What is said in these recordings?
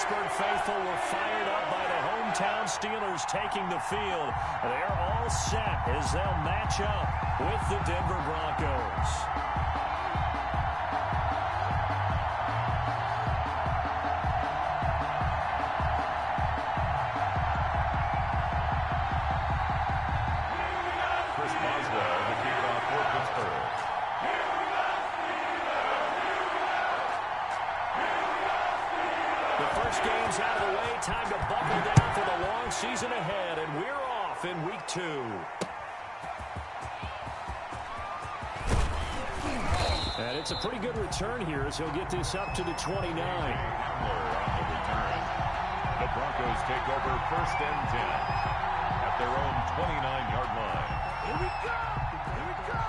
Pittsburgh faithful were fired up by the hometown Steelers taking the field. They're all set as they'll match up with the Denver Broncos. Game's out of the way. Time to buckle down for the long season ahead, and we're off in week 2. And it's a pretty good return here as he'll get this up to the 29. On the return. The Broncos take over 1st and 10 at their own 29-yard line. Here we go! Here we go!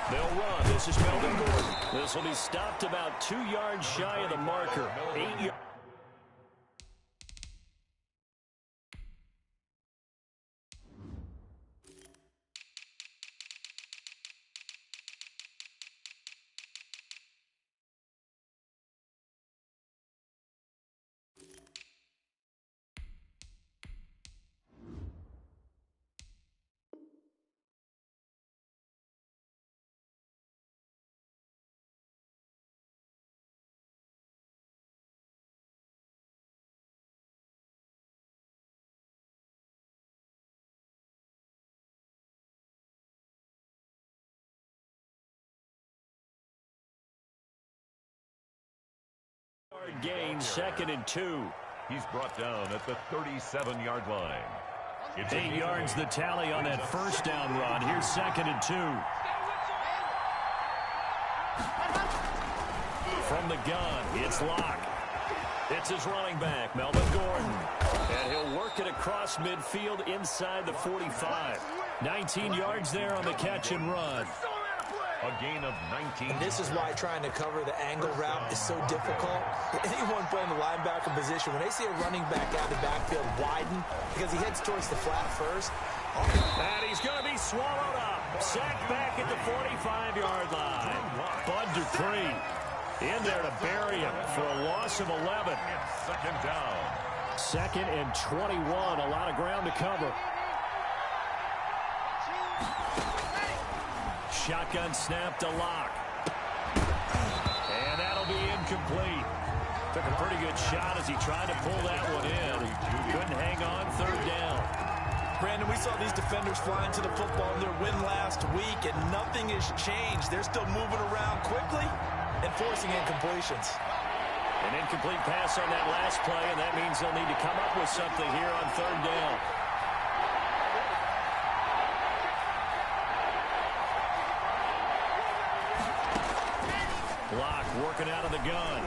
They'll run. This is Melvin Gordon. This will be stopped about 2 yards shy of the marker. 8 yards. Gain, 2nd and 2. He's brought down at the 37-yard line. It's 8 yards the tally on that first down run. Here's 2nd and 2. From the gun, it's Locke. It's his running back, Melvin Gordon. And he'll work it across midfield inside the 45. 19 yards there on the catch and run. A gain of 19. And this is why trying to cover the angle route is so difficult. Anyone playing the linebacker position, when they see a running back out of the backfield widen because he heads towards the flat first. And he's going to be swallowed up. Sacked back at the 45-yard line. Bud Dupree in there to bury him for a loss of 11. It's 2nd down. 2nd and 21. A lot of ground to cover. Shotgun snap to Locke. And that'll be incomplete. Took a pretty good shot as he tried to pull that one in. Couldn't hang on, 3rd down. Brandon, we saw these defenders fly into the football in their win last week, and nothing has changed. They're still moving around quickly and forcing incompletions. An incomplete pass on that last play, and that means they'll need to come up with something here on 3rd down. Locke working out of the gun.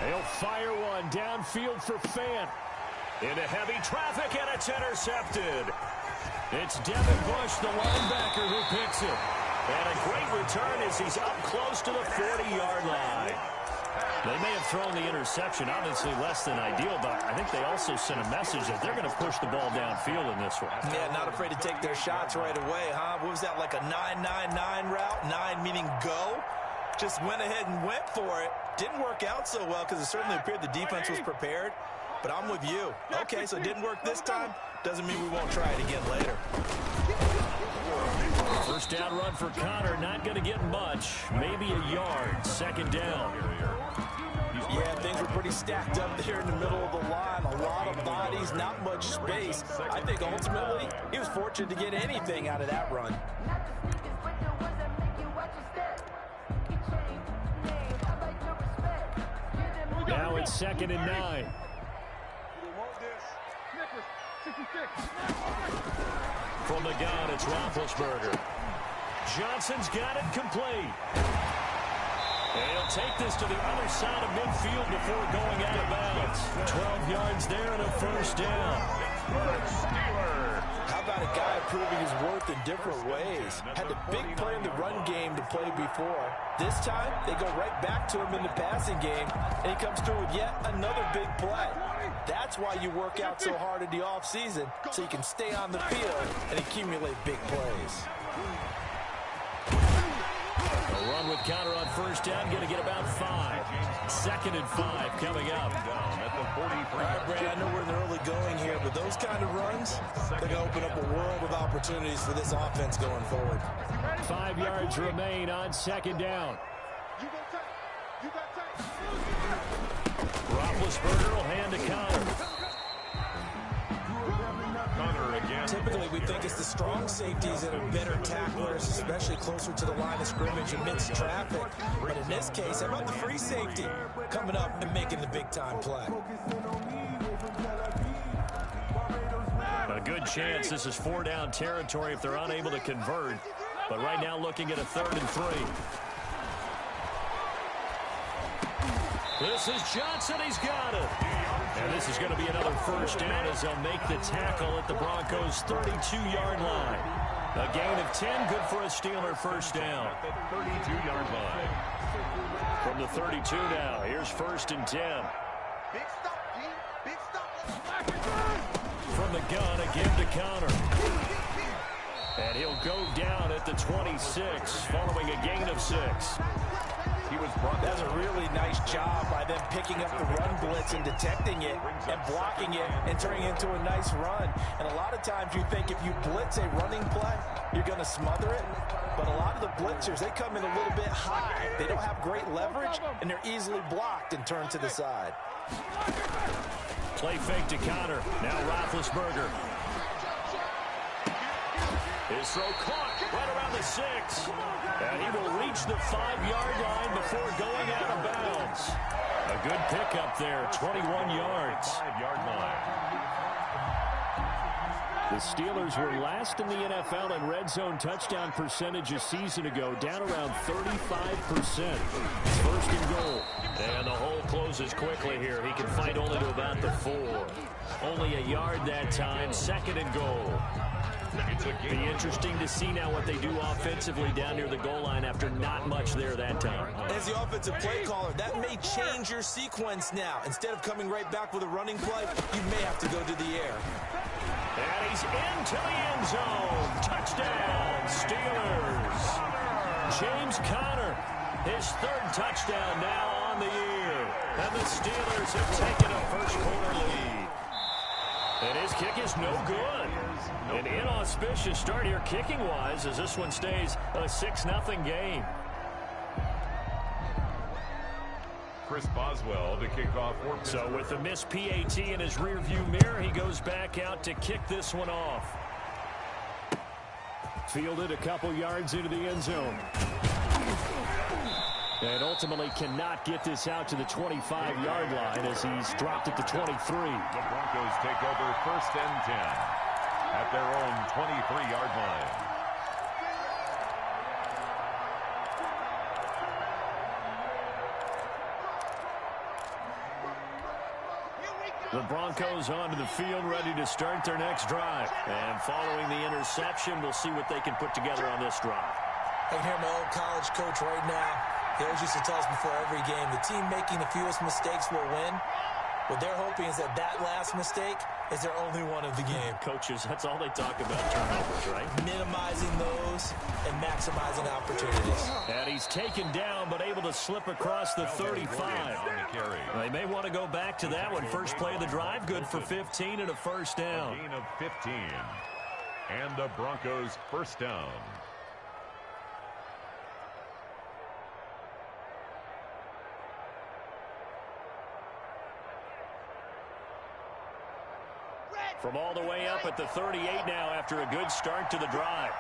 He'll fire one downfield for Fant. Into heavy traffic, and it's intercepted. It's Devin Bush, the linebacker, who picks it. And a great return as he's up close to the 40-yard line. They may have thrown the interception, obviously less than ideal, but I think they also sent a message that they're going to push the ball downfield in this one. Yeah, not afraid to take their shots right away, huh? What was that, like a 9-9-9 route? 9 meaning go? Just went ahead and went for it. Didn't work out so well because it certainly appeared the defense was prepared. But I'm with you. Okay, so it didn't work this time. Doesn't mean we won't try it again later. First down run for Connor. Not going to get much. Maybe a yard. 2nd down. Yeah, things were pretty stacked up there in the middle of the line. A lot of bodies, not much space. I think ultimately he was fortunate to get anything out of that run. Now it's 2nd and 9. From the gun, it's Roethlisberger. Johnson's got it complete. And he'll take this to the other side of midfield before going out of bounds. 12 yards there and a first down. How about a guy proving his worth in different ways? Had the big play in the run game to play before. This time, they go right back to him in the passing game, and he comes through with yet another big play. That's why you work out so hard in the offseason, so you can stay on the field and accumulate big plays. A run with counter on first down, going to get about 5. 2nd and 5 coming up. At the 43. All right, Brad, I know we're in the early going here, but those kind of runs, they're going to open up a world of opportunities for this offense going forward. 5 yards remain on 2nd down. Roethlisberger will hand to Connor. Connor again. Typically, we think it's the strong safeties that are better tacklers, especially closer to the line of scrimmage amidst traffic. But in this case, how about the free safety coming up and making the big-time play? A good chance this is 4-down territory if they're unable to convert. But right now looking at a 3rd and 3. This is Johnson. He's got it. And this is going to be another first down as they'll make the tackle at the Broncos' 32-yard line. A gain of 10, good for a Steeler first down. At the 32-yard line. From the 32 now, here's 1st and 10. Big stop, G. Big stop. From the gun, again to Connor. And he'll go down at the 26, following a gain of 6. He was brought That's a really nice job by them picking up the run blitz and detecting it and blocking it and turning it into a nice run. And a lot of times you think if you blitz a running play, you're going to smother it. But a lot of the blitzers, they come in a little bit high. They don't have great leverage, and they're easily blocked and turned to the side. Play fake to Connor. Now Roethlisberger. His throw caught right around the 6. And he will reach the 5-yard line before going out of bounds. A good pickup there, 21 yards. 5-yard line. The Steelers were last in the NFL in red zone touchdown percentage a season ago, down around 35%. 1st and goal. And the hole closes quickly here. He can fight only to about the 4. Only a yard that time, 2nd and goal. Be interesting to see now what they do offensively down near the goal line after not much there that time. As the offensive play caller, that may change your sequence now. Instead of coming right back with a running play, you may have to go to the air. And he's into the end zone. Touchdown, Steelers. James Conner, his 3rd touchdown now on the year. And the Steelers have taken a first-quarter lead. And his kick is no good. An inauspicious start here kicking-wise as this one stays a 6-0 game. Chris Boswell to kick off for Pittsburgh. So with the missed PAT in his rearview mirror, he goes back out to kick this one off. Fielded a couple yards into the end zone. And ultimately cannot get this out to the 25-yard line as he's dropped it to 23. The Broncos take over 1st and 10 at their own 23-yard line. The Broncos onto the field, ready to start their next drive. And following the interception, we'll see what they can put together on this drive. I can hear my old college coach right now. He always used to tell us before every game, the team making the fewest mistakes will win. What they're hoping is that that last mistake is their only one of the game. Coaches, that's all they talk about, turnovers, right? Minimizing those and maximizing opportunities. And he's taken down, but able to slip across the 35. They may want to go back to that one. First play of the drive, good for 15 and a first down. Gain of 15. And the Broncos first down. From all the way up at the 38 now after a good start to the drive.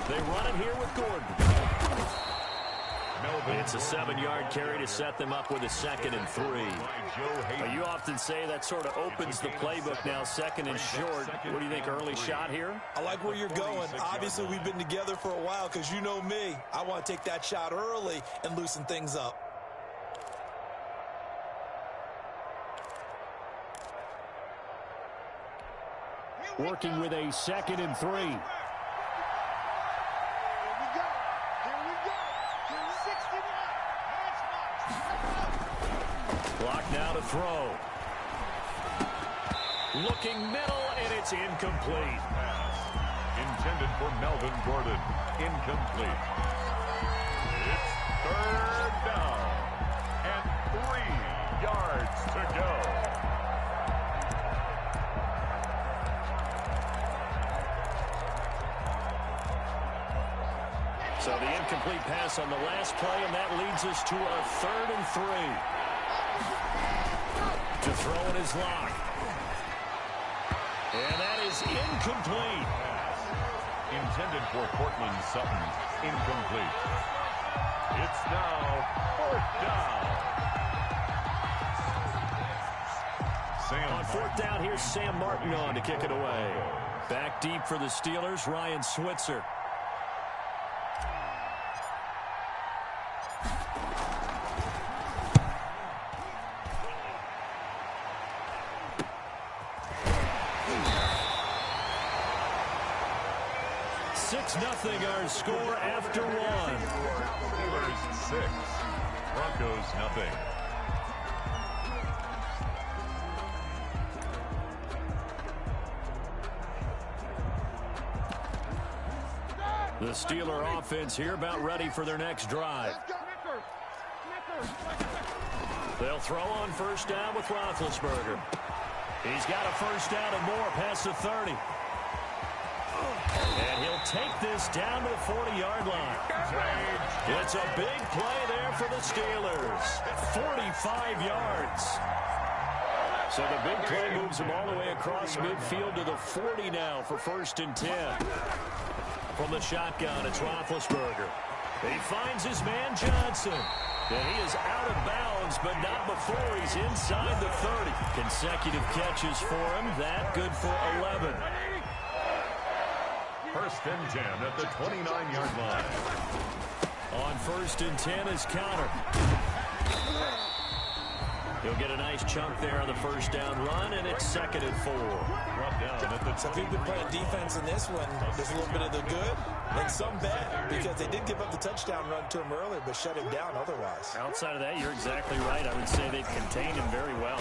They run it here with Gordon. It's a 7-yard carry to set them up with a 2nd and 3. You often say that sort of opens the playbook now, 2nd and short. What do you think, early shot here? I like where you're going. Obviously, we've been together for a while because you know me. I want to take that shot early and loosen things up. Working with a 2nd and 3. Clock now to throw. Looking middle, and it's incomplete. Intended for Melvin Gordon. Incomplete. It's 3rd down. And 3 yards to go. So the incomplete pass on the last play, and that leads us to a 3rd and 3. To throw in his lock. And that is incomplete. Intended for Cortland Sutton. Incomplete. It's now 4th down. On 4th down, here's Sam Martin on to kick it away. Back deep for the Steelers, Ryan Switzer. Nothing our score after 1. Steelers 6. Broncos nothing. The Steeler offense here about ready for their next drive. They'll throw on 1st down with Roethlisberger. He's got a 1st down and more past the 30. And he'll take this down to the 40-yard line. It's a big play there for the Steelers. 45 yards. So the big play moves them all the way across midfield to the 40 now for 1st and 10. From the shotgun, it's Roethlisberger. He finds his man Johnson. And he is out of bounds, but not before he's inside the 30. Consecutive catches for him. That good for 11. 1st and 10 at the 29-yard line. On 1st and 10 is Connor. He'll get a nice chunk there on the 1st down run, and it's 2nd and 4. So if you've been playing defense in this one, there's a little bit of the good and some bad, because they did give up the touchdown run to him earlier, but shut him down otherwise. Outside of that, you're exactly right. I would say they've contained him very well.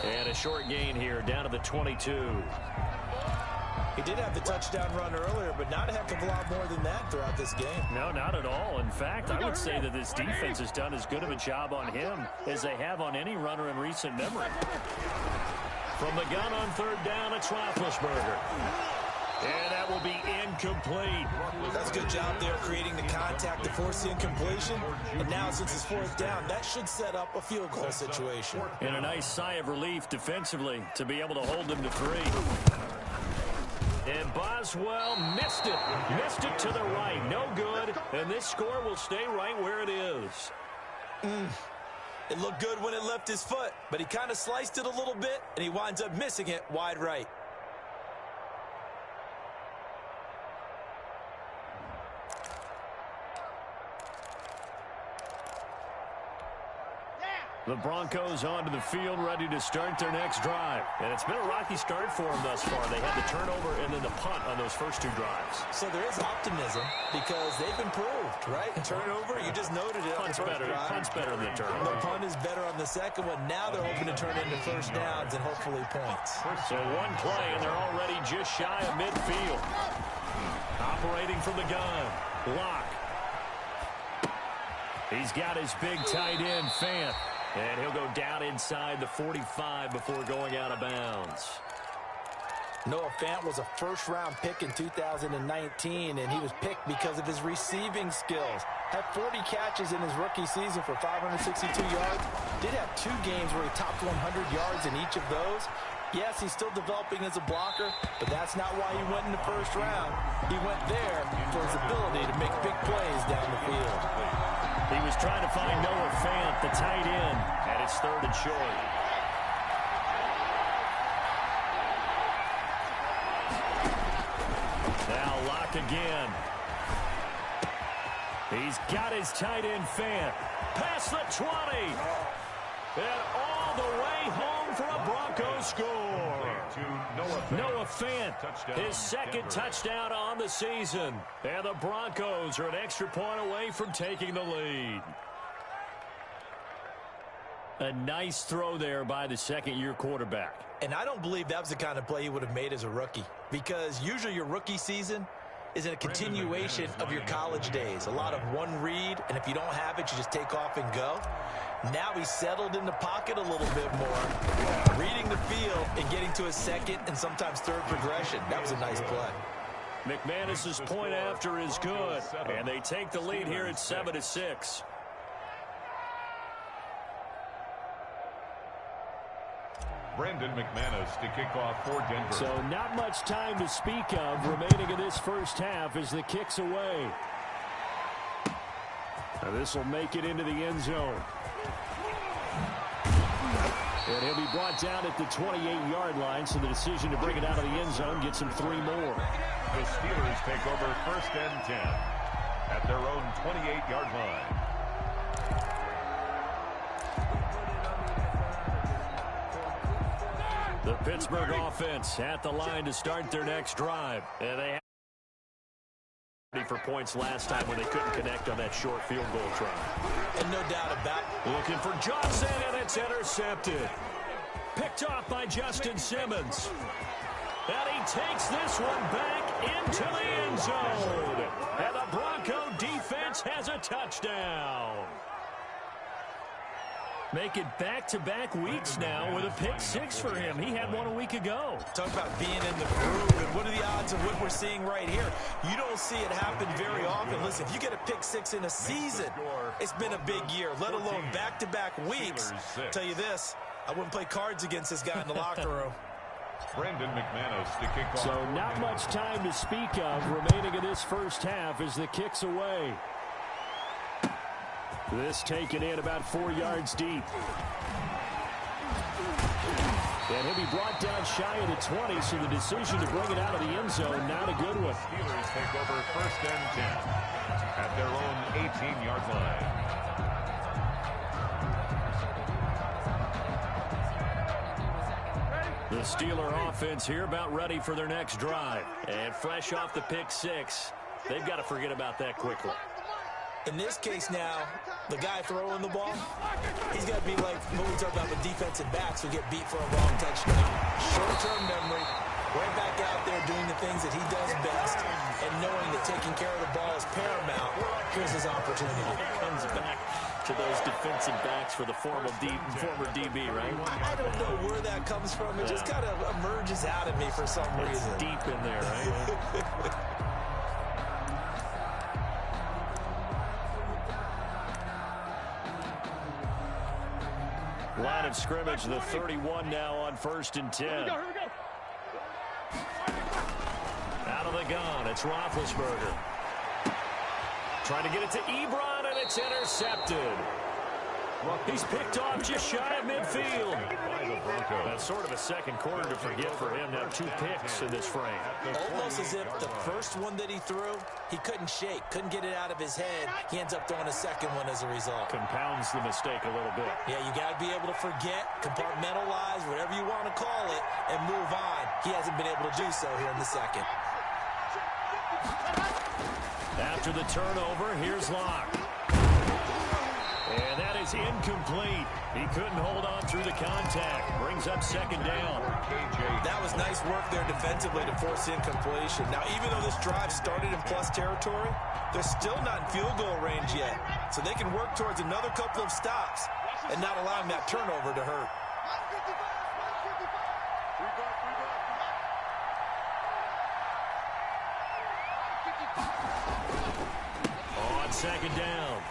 And a short gain here down to the 22. He did have the touchdown run earlier, but not a heck of a lot more than that throughout this game. No, not at all. In fact, I would say that this defense has done as good of a job on him as they have on any runner in recent memory. From the gun on 3rd down, it's Roethlisberger. And that will be incomplete. That's a good job there creating the contact to force the incompletion. And now, since it's 4th down, that should set up a field goal situation. And a nice sigh of relief defensively to be able to hold them to 3. And Boswell missed it. Missed it to the right. No good. And this score will stay right where it is. It looked good when it left his foot, but he kind of sliced it a little bit, and he winds up missing it wide right. The Broncos onto the field, ready to start their next drive. And it's been a rocky start for them thus far. They had the turnover and then the punt on those first 2 drives. So there is optimism because they've improved, right? Turnover, you just noted it. Punt's better than the turnover. The punt is better on the second one. Now they're hoping to turn into 1st downs and hopefully points. So 1 play, and they're already just shy of midfield. Operating from the gun. Lock. He's got his big tight end, Fant. And he'll go down inside the 45 before going out of bounds. Noah Fant was a 1st-round pick in 2019, and he was picked because of his receiving skills. Had 40 catches in his rookie season for 562 yards. Did have 2 games where he topped 100 yards in each of those. Yes, he's still developing as a blocker, but that's not why he went in the first round. He went there for his ability to make big plays down the field. He was trying to find Noah Fant, the tight end, and it's 3rd and short. Now Locke again. He's got his tight end Fant. Past the 20. And all the way home for a Broncos score. Noah Fant, his second touchdown on the season. And the Broncos are an extra point away from taking the lead. A nice throw there by the second-year quarterback. And I don't believe that was the kind of play he would have made as a rookie, because usually your rookie season is a continuation of your college days. A lot of one read, and if you don't have it, you just take off and go. Now he's settled in the pocket a little bit more, reading the field and getting to his second and sometimes third progression. That was a nice play. McManus's point after is good, and they take the lead here at 7-6. Brandon McManus to kick off for Denver. So not much time to speak of remaining in this first half as the kick's away. Now this will make it into the end zone. And he'll be brought down at the 28-yard line, so the decision to bring it out of the end zone gets him 3 more. The Steelers take over 1st and 10 at their own 28-yard line. The Pittsburgh offense at the line to start their next drive. And they had for points last time when they couldn't connect on that short field goal try. And no doubt about it. Looking for Johnson, and it's intercepted. Picked off by Justin Simmons. And he takes this one back into the end zone. And the Bronco defense has a touchdown. Make it back-to-back weeks now with a pick 6 for him. He had one a week ago. Talk about being in the groove, and what are the odds of what we're seeing right here? You don't see it happen very often. Listen, if you get a pick 6 in a season, it's been a big year, let alone back-to-back weeks. Tell you this, I wouldn't play cards against this guy in the locker room. Brandon McManus to kick off. So not much time to speak of remaining in this first half as the kick's away. This taken in about 4 yards deep. And he'll be brought down shy of the 20, so the decision to bring it out of the end zone, not a good one. Steelers take over 1st and 10 at their own 18-yard line. The Steeler offense here about ready for their next drive. And fresh off the pick 6, they've got to forget about that quickly. In this case now, the guy throwing the ball, he's got to be like what we talk about with defensive backs who get beat for a wrong touchdown. Short-term memory, right back out there doing the things that he does best, and knowing that taking care of the ball is paramount. Here's his opportunity. Comes back to those defensive backs for the former DB, right? I don't know where that comes from. It just kind of emerges out of me for some reason. It's deep in there, right? Line of scrimmage, the 31 now on 1st and 10. Here we go. Out of the gun, it's Roethlisberger. Trying to get it to Ebron, and it's intercepted. He's picked off just shy of midfield. That's sort of a second quarter to forget for him. Now 2 picks in this frame. Almost as if the first one that he threw, he couldn't shake, couldn't get it out of his head. He ends up throwing a second one as a result. Compounds the mistake a little bit. Yeah, you got to be able to forget, compartmentalize, whatever you want to call it, and move on. He hasn't been able to do so here in the second. After the turnover, here's Locke. And that is incomplete. He couldn't hold on through the contact. Brings up 2nd down. That was nice work there defensively to force incompletion. Now, even though this drive started in plus territory, they're still not in field goal range yet. So they can work towards another couple of stops and not allowing that turnover to hurt. On 2nd down,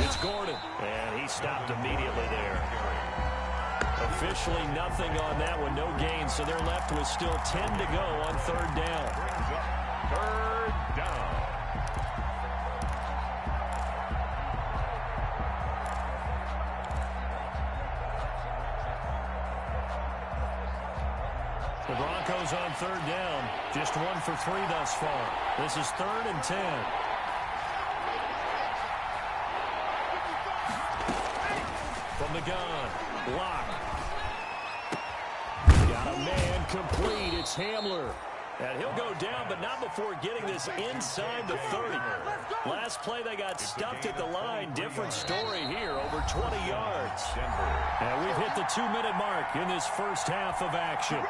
it's Gordon, and he stopped immediately there. A Officially nothing on that one, no gain, so they're left with still 10 to go on third down. Third down. The Broncos on third down, just 1 for 3 thus far. This is 3rd and 10. From the gun, block. Got a man complete. It's Hamler. And he'll go down, but not before getting this inside the 30. Last play, they got stuffed at the line. Different story here, over 20 yards. And we've hit the 2-minute mark in this first half of action.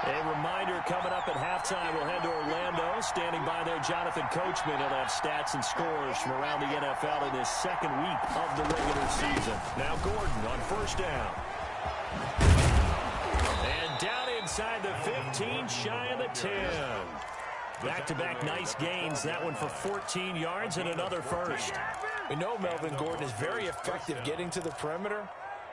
A reminder, coming up at halftime, we'll head to Orlando. Standing by there, Jonathan Coachman. He'll have stats and scores from around the NFL in this second week of the regular season. Now Gordon on first down. And down inside the 15, shy of the 10. Back-to-back nice gains. That one for 14 yards and another first. We know Melvin Gordon is very effective getting to the perimeter.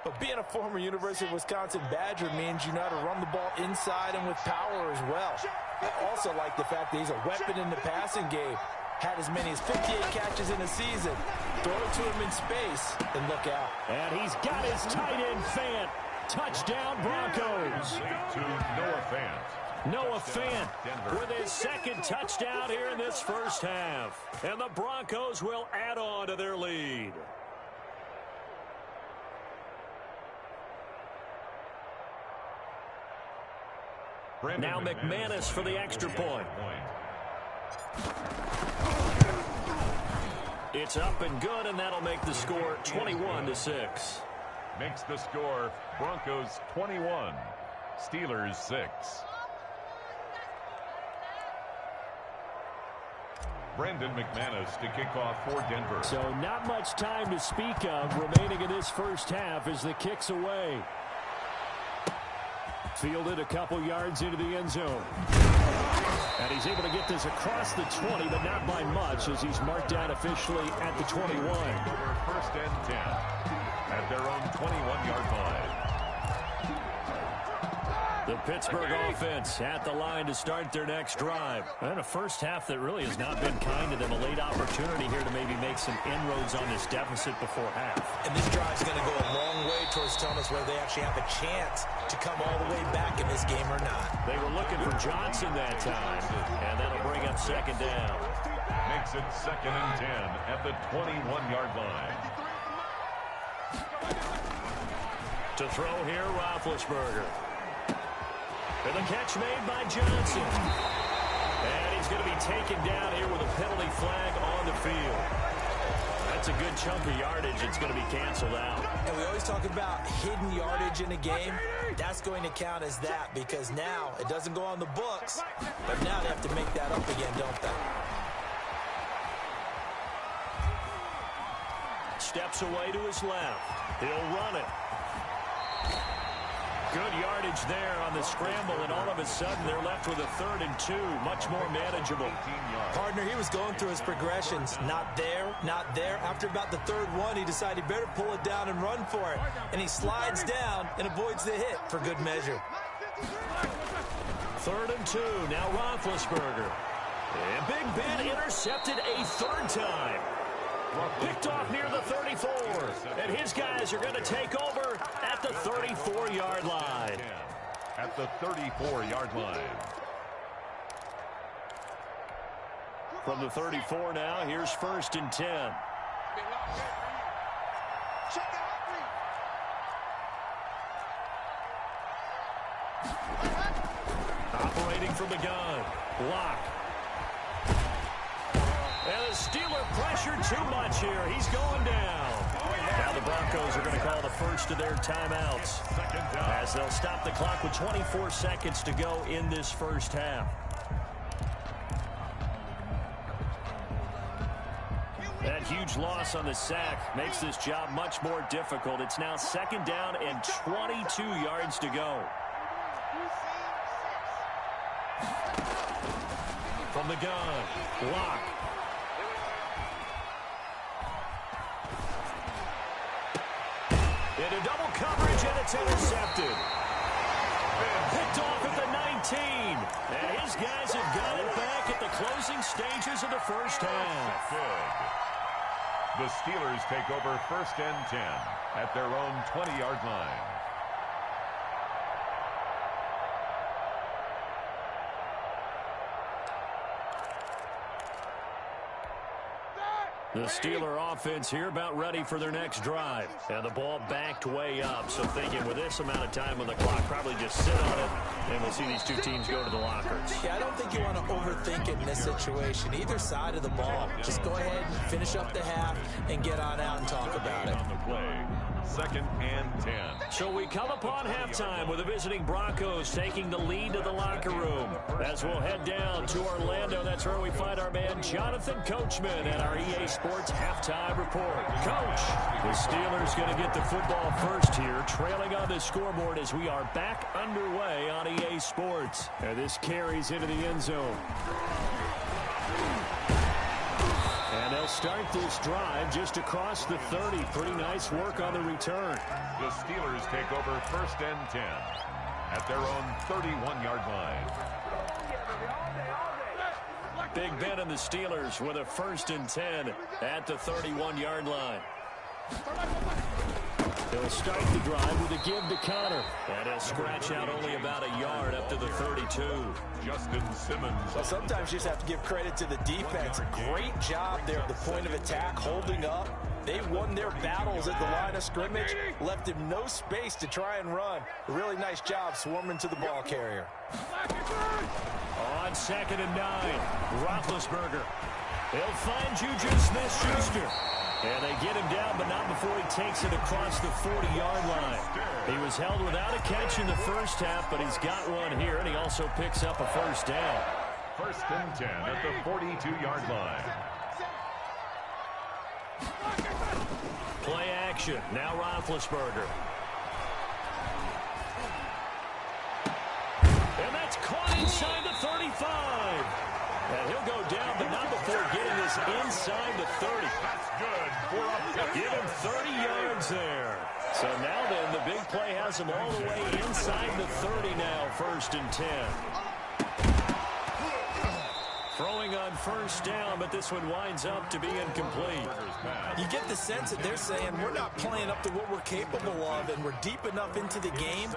But being a former University of Wisconsin Badger means you know how to run the ball inside and with power as well. I also like the fact that he's a weapon in the passing game. Had as many as 58 catches in a season. Throw it to him in space and look out. And he's got his tight end, Fant. Touchdown, Broncos. To Noah Fant. Noah Fant with his second touchdown here in this first half. And the Broncos will add on to their lead. Now McManus for the extra point. It's up and good, and that'll make the score 21-6. Makes the score Broncos 21, Steelers 6. Brendan McManus to kick off for Denver. So not much time to speak of remaining in this first half as the kick's away. Fielded a couple yards into the end zone. And he's able to get this across the 20, but not by much as he's marked down officially at the 21. Over first and 10 at their own 21-yard line. The Pittsburgh offense at the line to start their next drive. And a first half that really has not been kind to them. A late opportunity here to maybe make some inroads on this deficit before half. And this drive's going to go a long way towards telling us whether they actually have a chance to come all the way back in this game or not. They were looking for Johnson that time, and that'll bring up second down. Makes it 2nd and 10 at the 21-yard line. To throw here, Roethlisberger. And the catch made by Johnson. And he's going to be taken down here with a penalty flag on the field. That's a good chunk of yardage. It's going to be canceled out. And we always talk about hidden yardage in a game. That's going to count as that because now it doesn't go on the books, but now they have to make that up again, don't they? Steps away to his left. He'll run it. Good yardage there on the scramble, and all of a sudden they're left with a 3rd and 2, much more manageable. Partner, he was going through his progressions. Not there, not there. After about the 3rd one, he decided he better pull it down and run for it. And he slides down and avoids the hit for good measure. 3rd and 2, now Roethlisberger. And Big Ben intercepted a 3rd time. Picked off near the 34. And his guys are going to take over at the 34-yard line. At the 34-yard line. From the 34 now, here's 1st and 10. Operating from the gun. Block. And the Steeler pressured too much here. He's going down. Now the Broncos are going to call the first of their timeouts as they'll stop the clock with 24 seconds to go in this first half. That huge loss on the sack makes this job much more difficult. It's now 2nd down and 22 yards to go. From the gun, block. Into double coverage, and it's intercepted. Picked off at the 19. And his guys have got it back at the closing stages of the first half. The Steelers take over 1st and 10 at their own 20-yard line. The Steeler offense here about ready for their next drive. And the ball backed way up. So thinking with this amount of time on the clock, probably just sit on it, and we'll see these two teams go to the lockers. Yeah, I don't think you want to overthink it in this situation. Either side of the ball. Just go ahead and finish up the half and get on out and talk about it. On the play, 2nd and 10. So we come upon halftime with the visiting Broncos taking the lead to the locker room. As we'll head down to Orlando, that's where we find our man Jonathan Coachman at our EA Sports Halftime Report. Coach, the Steelers going to get the football first here, trailing on the scoreboard as we are back underway on EA Sports. And this carries into the end zone. And they'll start this drive just across the 30. Pretty nice work on the return. The Steelers take over 1st and 10 at their own 31-yard line. Big Ben and the Steelers with a 1st and 10 at the 31-yard line. They'll start the drive with a give to Connor. And he'll scratch out only about a yard up to the 32. Justin Simmons. Well, sometimes you just have to give credit to the defense. Great job there at the point of attack, holding up. They won their battles at the line of scrimmage, left him no space to try and run. A really nice job swarming to the ball carrier. On 2nd and 9, Roethlisberger. He'll find Juju Smith-Schuster. And they get him down, but not before he takes it across the 40-yard line. He was held without a catch in the first half, but he's got one here, and he also picks up a 1st down. 1st and 10 at the 42-yard line. Play action. Now Roethlisberger. And that's caught inside the 35. And he'll go down, but not before getting this inside the 30. That's good for a Give him 30 yards there. So now then, the big play has him all the way inside the 30 now, 1st and 10. Throwing on 1st down, but this one winds up to be incomplete. You get the sense that they're saying we're not playing up to what we're capable of, and we're deep enough into the game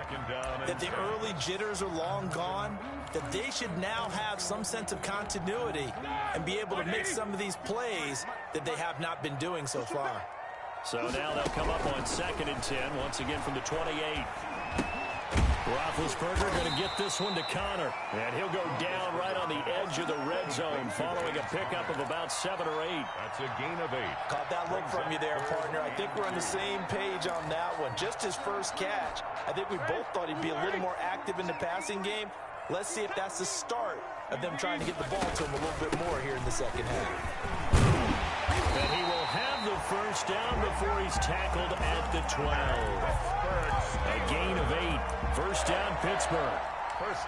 that the early jitters are long gone, that they should now have some sense of continuity and be able to make some of these plays that they have not been doing so far. So now they'll come up on 2nd and 10, once again from the 28. Roethlisberger going to get this one to Connor. And he'll go down right on the edge of the red zone following a pickup of about 7 or 8. That's a gain of 8. Caught that look from you there, partner. I think we're on the same page on that one. Just his first catch. I think we both thought he'd be a little more active in the passing game. Let's see if that's the start of them trying to get the ball to him a little bit more here in the second half. And he will have the 1st down before he's tackled at the 12. A gain of 8. 1st down, Pittsburgh.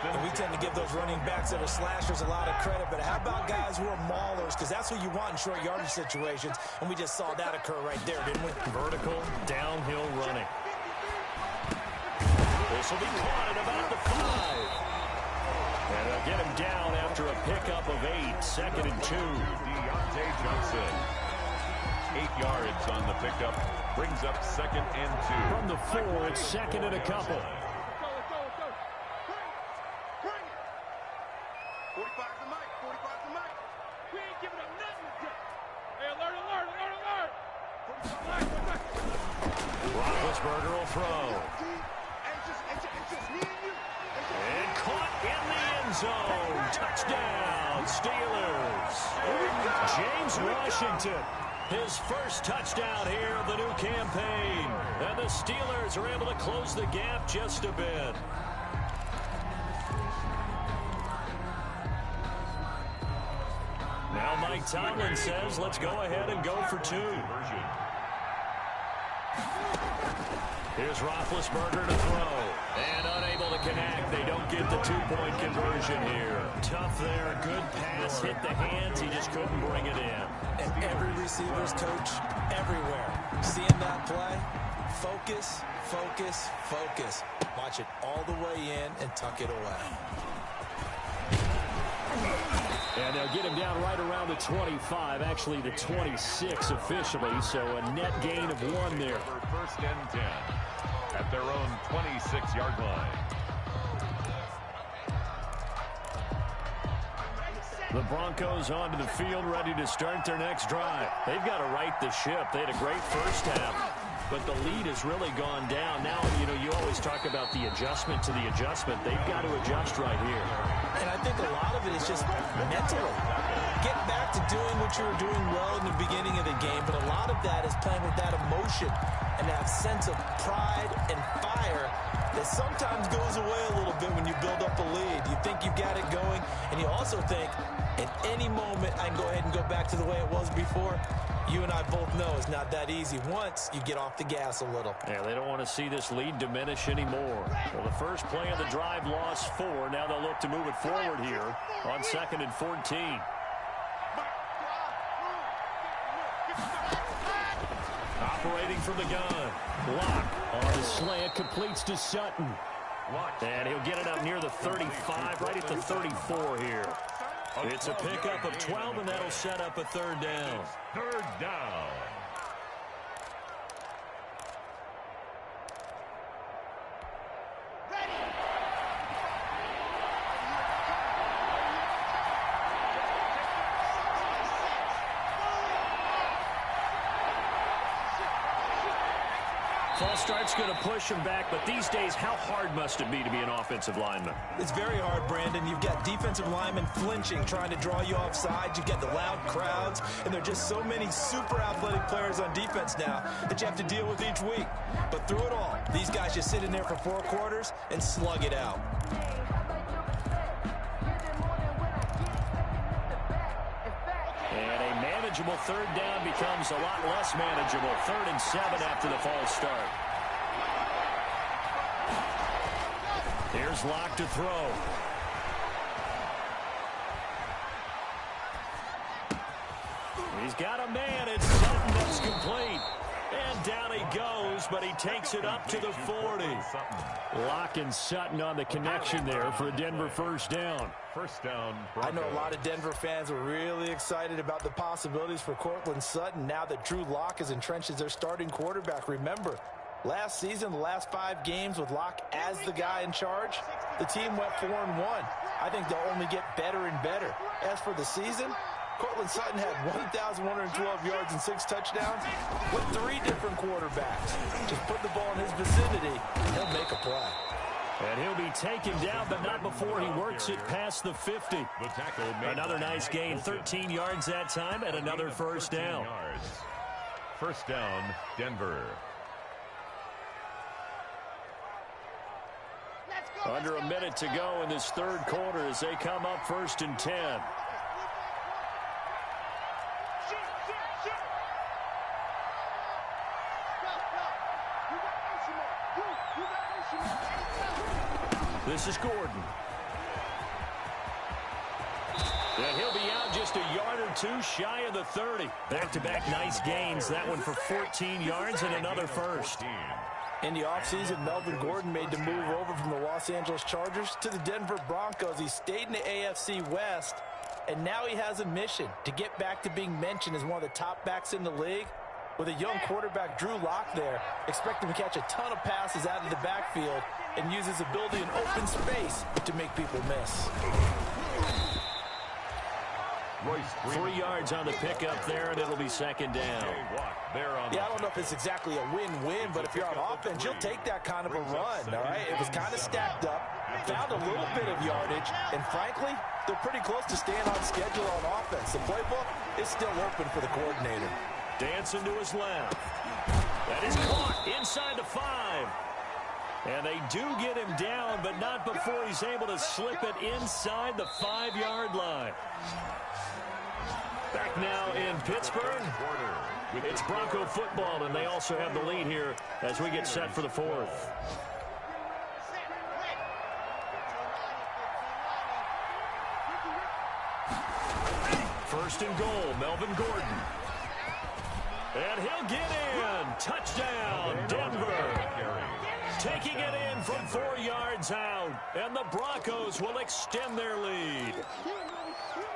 And we tend to give those running backs that are slashers a lot of credit, but how about guys who are maulers? Because that's what you want in short yardage situations, and we just saw that occur right there, didn't we? Vertical, downhill running. This will be caught at about the 5. And they'll get him down after a pickup of 8. 2nd and 2. Deontay Johnson. 8 yards on the pickup. Brings up 2nd and 2. From the 4, it's 2nd and a couple. 45 to Mike. 45 to Mike. We ain't giving up nothing to Hey, alert, alert, alert, alert. Roethlisberger will throw. It's just me and you. And caught in the end zone. Touchdown, Steelers. James Washington, his first touchdown here of the new campaign. And the Steelers are able to close the gap just a bit. Now Mike Tomlin says, let's go ahead and go for 2. Here's Roethlisberger to throw. And unable to connect. They don't get the 2-point conversion here. Tough there. Good pass. Hit the hands. He just couldn't bring it in. And every receiver's coach everywhere seeing that play, Focus, focus, focus. Watch it all the way in and tuck it away. And they'll get him down right around the 25, actually the 26 officially, so a net gain of 1 there. First and 10 at their own 26-yard line. The Broncos onto the field, ready to start their next drive. They've got to right the ship. They had a great first half, but the lead has really gone down. Now, you always talk about the adjustment to the adjustment. They've got to adjust right here. And I think a lot of it is just mentally. Get back to doing what you were doing well in the beginning of the game, but a lot of that is playing with that emotion and that sense of pride and fire that sometimes goes away a little bit when you build up a lead. You think you've got it going, and you also think at any moment I can go ahead and go back to the way it was before. You and I both know it's not that easy once you get off the gas a little. Yeah, they don't want to see this lead diminish anymore. Well, the first play of the drive lost 4. Now they'll look to move it forward here on 2nd and 14. Operating from the gun. Locke on the slant, completes to Sutton. And he'll get it up near the 35, right at the 34 here. It's a pickup of 12, and that'll set up a 3rd down. 3rd down. False start's going to push him back, but these days, how hard must it be to be an offensive lineman? It's very hard, Brandon. You've got defensive linemen flinching, trying to draw you off sides. You've got the loud crowds, and there are just so many super athletic players on defense now that you have to deal with each week. But through it all, these guys just sit in there for 4 quarters and slug it out. And a manageable 3rd down becomes a lot less manageable. 3rd and 7 after the false start. Here's Locke to throw. He's got a man. It's Sutton that's complete. And down he goes, but he takes it up to the 40. Locke and Sutton on the connection there for a Denver 1st down. 1st down, I know a lot of Denver fans were really excited about the possibilities for Courtland Sutton now that Drew Lock is entrenched as their starting quarterback. Remember, last season, the last 5 games with Lock as the guy in charge, the team went 4-1. I think they'll only get better and better. As for the season, Courtland Sutton had 1,112 yards and 6 touchdowns with 3 different quarterbacks. Just put the ball in his vicinity, he'll make a play. And he'll be taken down, but not before he works it past the 50. Another nice gain, 13 yards that time, and another 1st down. 1st down, Denver. Under a minute to go in this 3rd quarter as they come up 1st and 10. This is Gordon. And he'll be out just a yard or 2 shy of the 30. Back-to-back nice gains. That one for 14 yards and another 1st. In the offseason, Melvin Gordon made the move over from the Los Angeles Chargers to the Denver Broncos. He stayed in the AFC West, and now he has a mission to get back to being mentioned as one of the top backs in the league. With a young quarterback, Drew Lock, there, expect him to catch a ton of passes out of the backfield and use his ability in open space to make people miss. 3 yards on the pickup there, and it'll be 2nd down. Yeah, I don't know if it's exactly a win-win, but if you're on offense, you'll take that kind of a run, all right? It was kind of stacked up, found a little bit of yardage, and frankly, they're pretty close to staying on schedule on offense. The playbook is still open for the coordinator. Dancing to his left. That is caught inside the 5. And they do get him down, but not before he's able to slip it inside the 5-yard line. Back now in Pittsburgh. It's Bronco football, and they also have the lead here as we get set for the 4th. 1st and goal, Melvin Gordon. And he'll get in. Touchdown, Denver. Taking it in from 4 yards out. And the Broncos will extend their lead.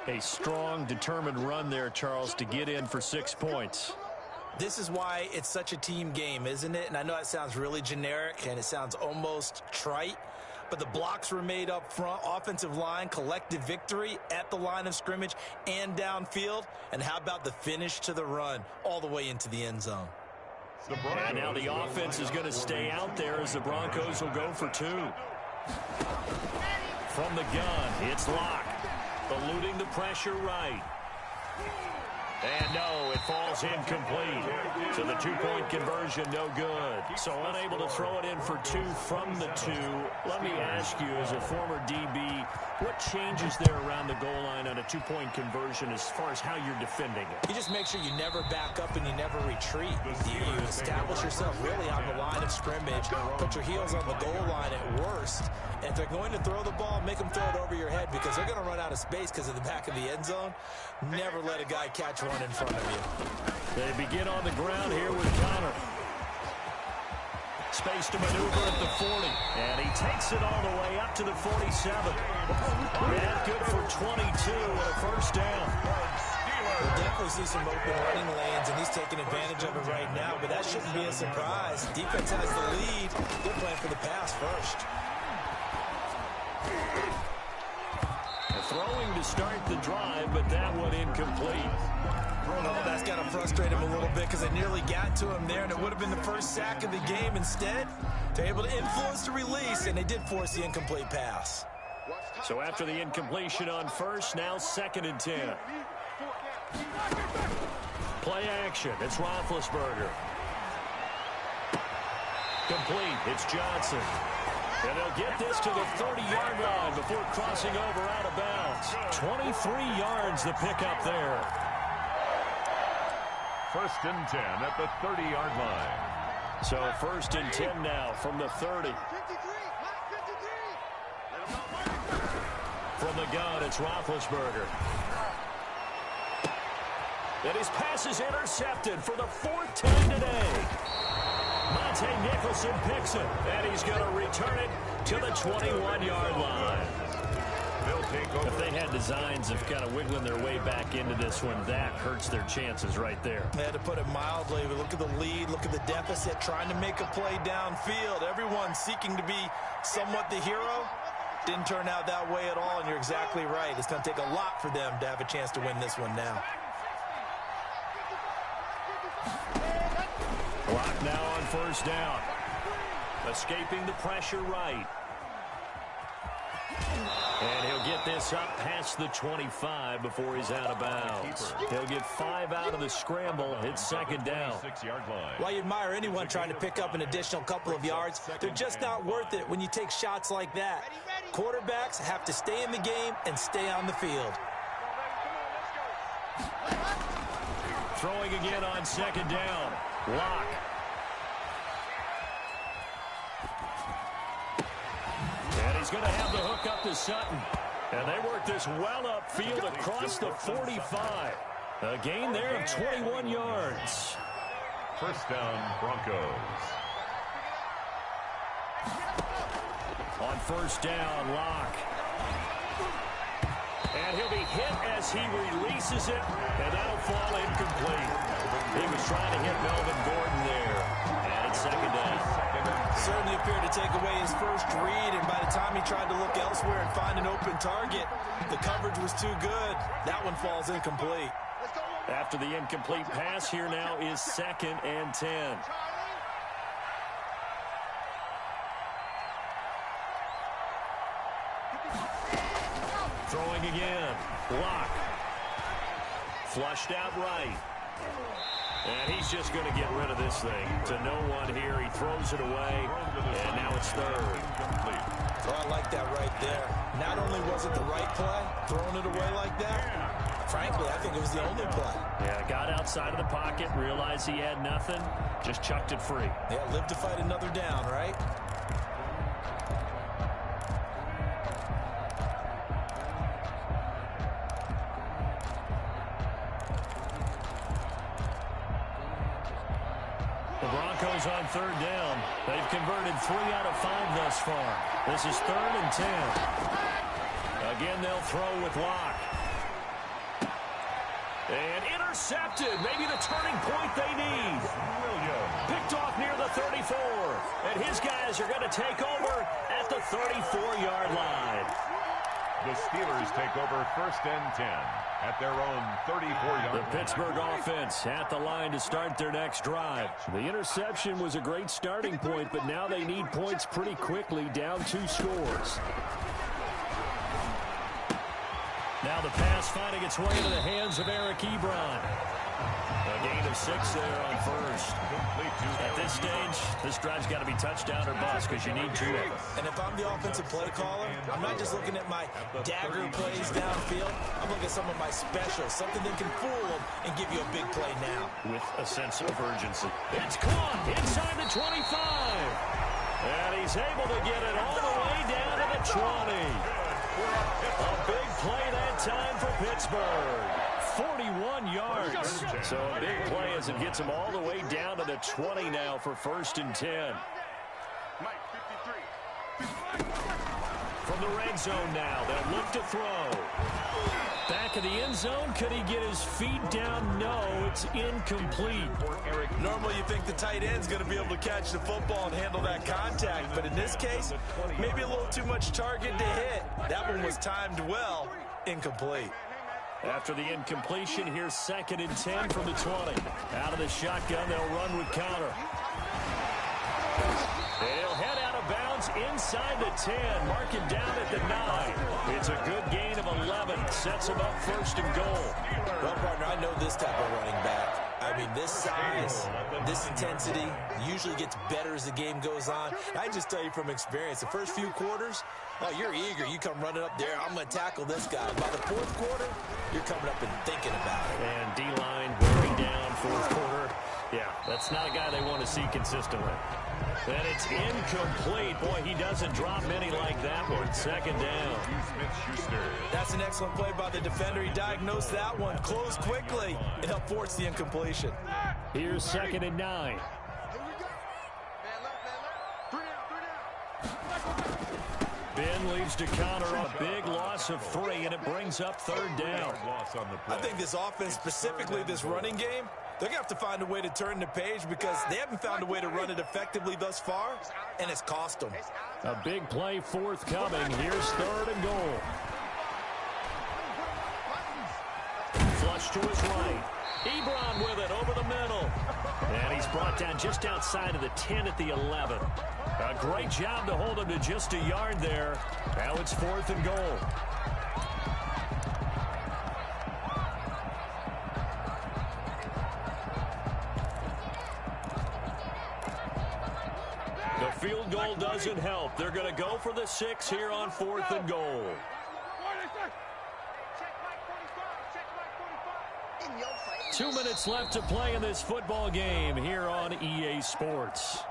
A strong, determined run there, Charles, to get in for 6 points. This is why it's such a team game, isn't it? And I know it sounds really generic and it sounds almost trite, but the blocks were made up front, offensive line, collective victory at the line of scrimmage and downfield. And how about the finish to the run all the way into the end zone? And now the offense is going to stay out there as the Broncos will go for 2. From the gun, it's Locke. Eluding the pressure right. And no, it falls incomplete. So the 2-point conversion, no good. So unable to throw it in for 2 from the 2. Let me ask you, as a former DB, what changes there around the goal line on a 2-point conversion as far as how you're defending it? You just make sure you never back up and you never retreat. You establish yourself really on the line of scrimmage, put your heels on the goal line at worst. And if they're going to throw the ball, make them throw it over your head because they're going to run out of space because of the back of the end zone. Never let a guy catch one in front of you. They begin on the ground here with Connor. Space to maneuver at the 40. And he takes it all the way up to the 47. And good for 22 and a first down. We'll definitely see some open running lanes, and he's taking advantage of it right now, but that shouldn't be a surprise. Defense has the lead. They're playing for the pass first. Throwing to start the drive, but that one incomplete. Oh, that's got to frustrate him a little bit because they nearly got to him there, and it would have been the first sack of the game. Instead, they're able to influence the release, and they did force the incomplete pass. So after the incompletion on first, now 2nd and 10. Play action. It's Roethlisberger. Complete. It's Johnson. And they'll get this to the 30-yard line before crossing over out of bounds. 23 yards the pickup there. 1st and 10 at the 30-yard line. So 1st and 10 now from the 30. From the gun, it's Roethlisberger. And his pass is intercepted for the 4th time today. Monte Nicholson picks it, and he's going to return it to the 21-yard line. If they had designs of kind of wiggling their way back into this one, that hurts their chances right there. They had to put it mildly, but look at the lead, look at the deficit, trying to make a play downfield. Everyone seeking to be somewhat the hero. Didn't turn out that way at all, and you're exactly right. It's going to take a lot for them to have a chance to win this one now. Clock now on 1st down. Escaping the pressure right. And he'll get this up past the 25 before he's out of bounds. He'll get 5 out of the scramble. It's 2nd down. While you admire anyone trying to pick up an additional couple of yards, they're just not worth it when you take shots like that. Quarterbacks have to stay in the game and stay on the field. Throwing again on 2nd down. Locke. And he's going to have the hook up to Sutton. And they work this well upfield across the 45. A gain there of 21 yards. 1st down, Broncos. On 1st down, Locke. And he'll be hit as he releases it, and that'll fall incomplete. He was trying to hit Melvin Gordon there, and it's 2nd down. Certainly appeared to take away his first read, and by the time he tried to look elsewhere and find an open target, the coverage was too good. That one falls incomplete. After the incomplete pass, here now is 2nd and 10. Throwing again. Locke. Flushed out right. And he's just going to get rid of this thing. To no one here. He throws it away. And now it's 3rd. Oh, I like that right there. Not only was it the right play, throwing it away like that, frankly, I think it was the only play. Yeah, got outside of the pocket, realized he had nothing, just chucked it free. Yeah, live to fight another down, right? The Broncos on third down. They've converted 3 out of 5 thus far. This is 3rd and 10. Again, they'll throw with Locke. And intercepted. Maybe the turning point they need. Picked off near the 34. And his guys are going to take over at the 34-yard line. The Steelers take over 1st and 10 at their own 34-yard line. The Pittsburgh offense at the line to start their next drive. The interception was a great starting point, but now they need points pretty quickly, down 2 scores. Now the pass finding its way into the hands of Eric Ebron. A gain of 6 there on first. At this stage, this drive's got to be touchdown or bust because you need 2 of them. And if I'm the offensive play caller, I'm not just looking at my dagger plays downfield. I'm looking at some of my specials, something that can fool them and give you a big play now. With a sense of urgency. It's caught inside the 25. And he's able to get it all the way down to the 20. A big play that time for Pittsburgh. 41 yards. So a big play as it gets him all the way down to the 20 now for 1st and 10. Mike, 53. From the red zone now, they'll look to throw. Back of the end zone, could he get his feet down? No, it's incomplete. Normally you think the tight end's going to be able to catch the football and handle that contact, but in this case, maybe a little too much target to hit. That one was timed well, incomplete. After the incompletion, here's 2nd and 10 from the 20. Out of the shotgun, they'll run with counter. They'll head out of bounds inside the 10, mark him down at the 9. It's a good gain of 11, sets him up 1st and goal. Well, partner, I know this type of running back. I mean, this size, this intensity usually gets better as the game goes on. I just tell you from experience, the first few quarters, oh, you're eager. You come running up there, I'm going to tackle this guy. By the 4th quarter, you're coming up and thinking about it. And D-line wearing down 4th quarter. Yeah, that's not a guy they want to see consistently. And it's incomplete. Boy, he doesn't drop many like that one. 2nd down. That's an excellent play by the defender. He diagnosed that one, closed quickly, and helped force the incompletion. Here's 2nd and 9. Ben leads to counter a big loss of 3, and it brings up 3rd down. I think this offense, specifically this running game, they're going to have to find a way to turn the page because they haven't found a way to run it effectively thus far, and it's cost them. A big play forthcoming. Here's 3rd and goal. Flush to his right. Ebron with it over the middle. And he's brought down just outside of the 10 at the 11. A great job to hold him to just a yard there. Now it's 4th and goal. The field goal doesn't help. They're going to go for the 6 here on 4th and goal. 2 minutes left to play in this football game here on EA Sports.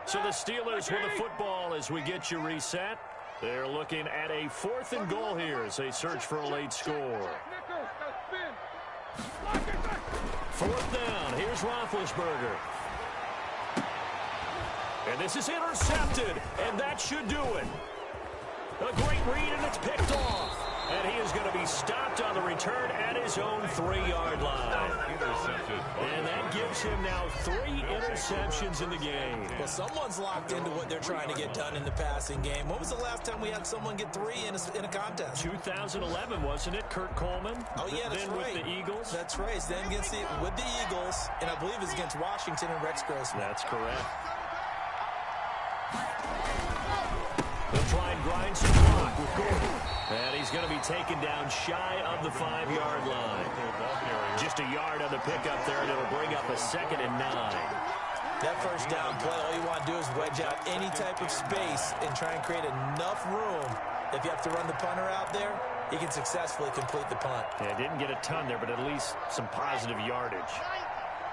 So the Steelers with the football as we get you reset. They're looking at a 4th and goal here as they search for a late score. 4th down. Here's Roethlisberger. And this is intercepted, and that should do it. A great read, and it's picked off. And he is going to be stopped on the return at his own 3-yard line. Intercepted. And that gives him now 3 interceptions in the game. Well, someone's locked into what they're trying to get done in the passing game. When was the last time we had someone get 3 in a contest? 2011, wasn't it? Kurt Coleman? Oh, yeah, that's then right. With the Eagles? That's right. Then with the Eagles, and I believe it's against Washington and Rex Grossman. That's correct. They'll try and grind some clock with Gordon. And he's going to be taken down shy of the 5-yard line. Just a yard on the pickup there, and it'll bring up a 2nd and 9. That first down play, all you want to do is wedge out any type of space and try and create enough room. If you have to run the punter out there, he can successfully complete the punt. Yeah, didn't get a ton there, but at least some positive yardage.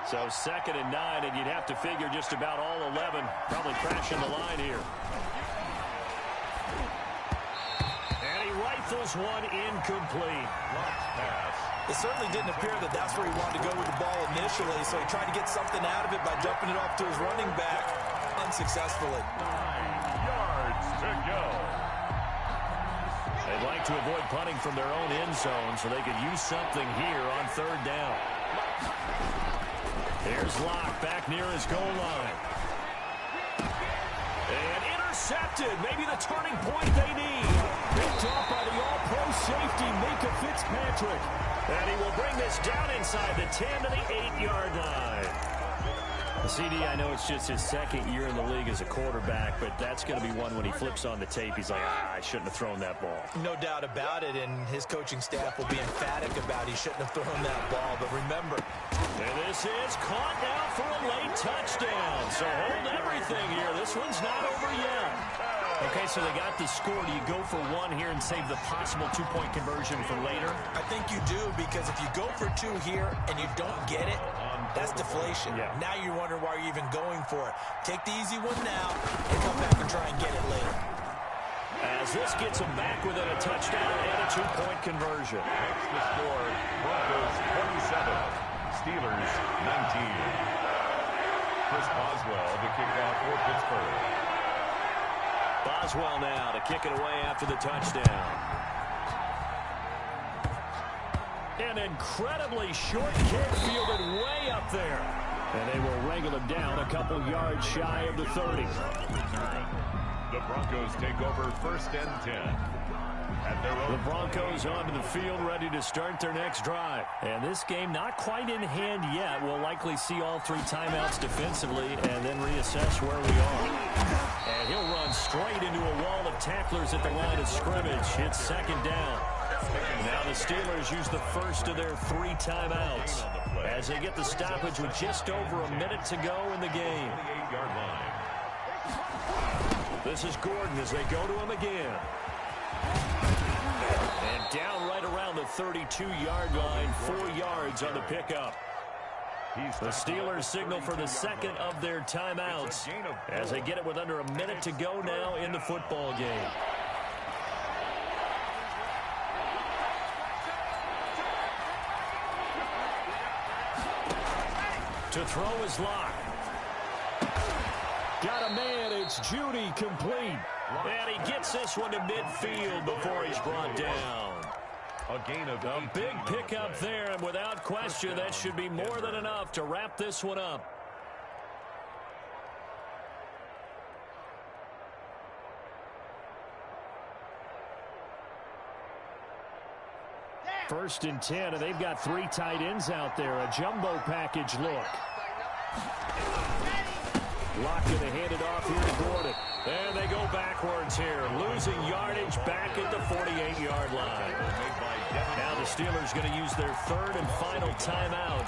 So 2nd and 9, and you'd have to figure just about all 11 probably crashing the line here. And he rifles one incomplete. Pass. It certainly didn't appear that that's where he wanted to go with the ball initially, so he tried to get something out of it by dumping it off to his running back unsuccessfully. 9 yards to go. They'd like to avoid punting from their own end zone so they could use something here on 3rd down. Here's Locke back near his goal line. And intercepted. Maybe the turning point they need. Picked off by the all-pro safety, Micah Fitzpatrick. And he will bring this down inside the 10 to the 8-yard line. CD, I know it's just his 2nd year in the league as a quarterback, but that's going to be one when he flips on the tape. He's like, I shouldn't have thrown that ball. No doubt about it, and his coaching staff will be emphatic about he shouldn't have thrown that ball. But remember, and this is caught now for a late touchdown. So hold everything here. This one's not over yet. Okay, so they got the score. Do you go for one here and save the possible 2-point conversion for later? I think you do, because if you go for 2 here and you don't get it, that's deflation. Yeah. Now you're wondering why you're even going for it. Take the easy one now and come back and try and get it later. As this gets them back within a touchdown and a 2-point conversion. Makes the score Broncos 27, Steelers 19. Chris Boswell to kick off for Pittsburgh. Boswell now to kick it away after the touchdown. An incredibly short kick fielded way up there. And they will wrangle him down a couple yards shy of the 30. The Broncos take over 1st and 10. At their own. The Broncos onto the field ready to start their next drive. And this game not quite in hand yet. We'll likely see all 3 timeouts defensively and then reassess where we are. And he'll run straight into a wall of tacklers at the line of scrimmage. It's 2nd down. Now the Steelers use the first of their 3 timeouts as they get the stoppage with just over a minute to go in the game. 8-yard line. This is Gordon as they go to him again. And down right around the 32-yard line, 4 yards on the pickup. The Steelers signal for the 2nd of their timeouts as they get it with under a minute to go now in the football game. To throw is Locke. Got a man, it's Judy complete. And he gets this one to midfield before he's brought down. A gain of a big pickup there, and without question, that should be more than enough to wrap this one up. First and 10, and they've got 3 tight ends out there. A jumbo package look. Locke going to hand it off here to Gordon. And they go backwards here, losing yardage back at the 48-yard line. Now the Steelers going to use their 3rd and final timeout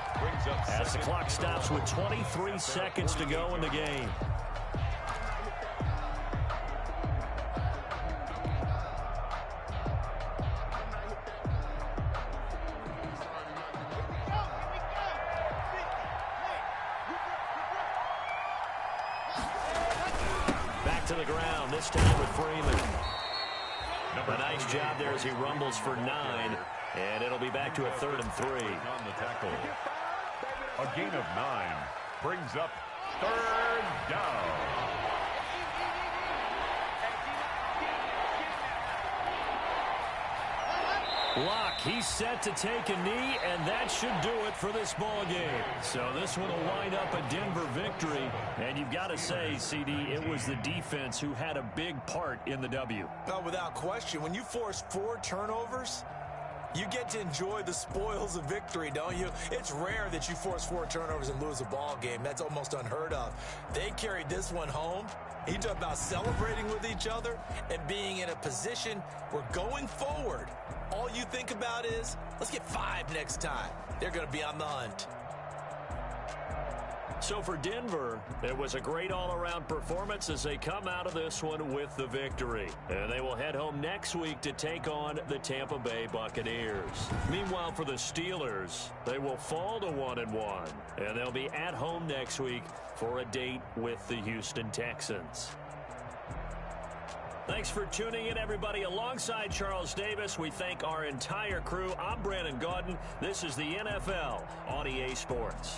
as the clock stops with 23 seconds to go in the game. To the ground, this time with Freeman. A nice job there as he rumbles for 9, and it'll be back to a 3rd and 3. On the tackle. A gain of 9 brings up 3rd down. Locke, he's set to take a knee, and that should do it for this ball game. So this one will wind up a Denver victory. And you've got to say, CD, it was the defense who had a big part in the W. No, without question. When you force 4 turnovers, you get to enjoy the spoils of victory, don't you? It's rare that you force 4 turnovers and lose a ball game. That's almost unheard of. They carried this one home. He talked about celebrating with each other and being in a position where going forward, all you think about is, let's get 5 next time. They're going to be on the hunt. So for Denver, it was a great all-around performance as they come out of this one with the victory. And they will head home next week to take on the Tampa Bay Buccaneers. Meanwhile, for the Steelers, they will fall to 1-1. And they'll be at home next week for a date with the Houston Texans. Thanks for tuning in, everybody. Alongside Charles Davis, we thank our entire crew. I'm Brandon Gaudin. This is the NFL on EA Sports.